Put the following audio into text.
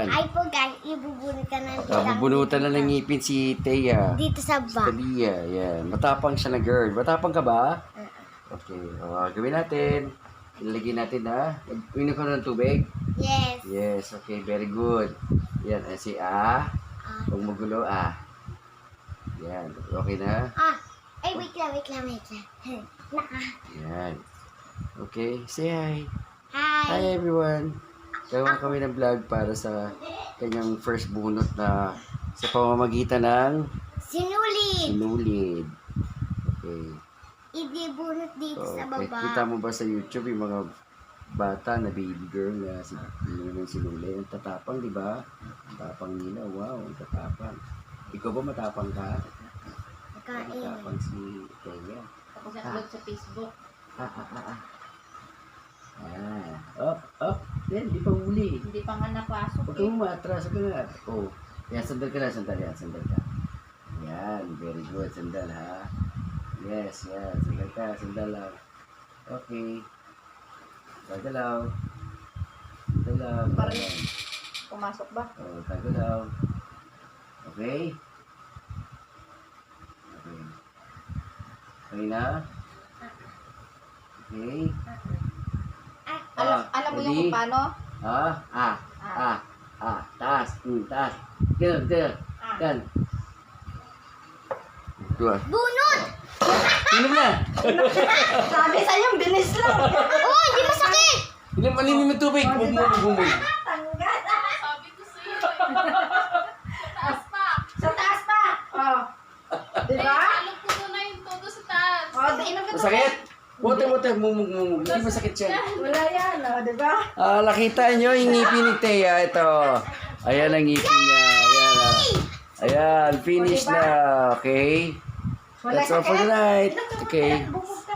Yan. Ay po guys, ibubunutan na Bubunutan na ng ngipin si Thea. dito sa ba. Talia, yan. Matapang siya na girl. Matapang ka ba? Okay. Gawin natin. Ilagay natin ha. Inom ka na ng tubig? Yes. Yes. Okay, very good. Yan. Si Huwag magulo Yan. Okay na? Ay, wait lang. Naka. Yan. Okay. Say hi. Hi. Hi everyone. Gawa kami ng vlog para sa kanyang first bunot na sa pamamagitan ng Sinulid. sinulid. Okay. Ibibunot dito sa Okay. baba. Kita mo ba sa YouTube yung mga bata na baby girl na yung sinulid? Ang tatapang, di ba? Tatapang nila. Wow, ang tatapang. Ikaw ba matapang ka? Kain. Matapang si Thea. Tapos upload sa Facebook. Up. Yan, di pa huli. Hindi pa nga napasok Huwag kang umatras ka nga. Oh. Yan, sandal ka na. Sandal ka. Yan, very good. Sandal ha. Yes, yan. Sandal ka. Sandal lang. Okay. Gagalaw. Parang- Yan. Pumasok ba? Oh, gagalaw. Okay? Okay. Okay na? Okay. Alam mo yung ready? kung paano? Taas. Taas. Ganun. Yan. Dua. Bunot! Inom na. Sabi sa'yo, bilis lang. Oh, hindi masakit! Inom ng tubig. Bumul. Tanggal. Sabi ko sa'yo, taas pa. Sa taas pa. Oh. Diba? Alok ko na yung todo sa taas. Oh, inom ka Masakit? Bote. Mumug. Hindi masakit siya. Wala yan, oh, diba? Nakita nyo yung ngipin ni Thea. Ito. Ayan ang ngipin niya. Ayan, finish na. Okay. Wala That's all for sakit. tonight. Inom ka, Okay. bumog ka.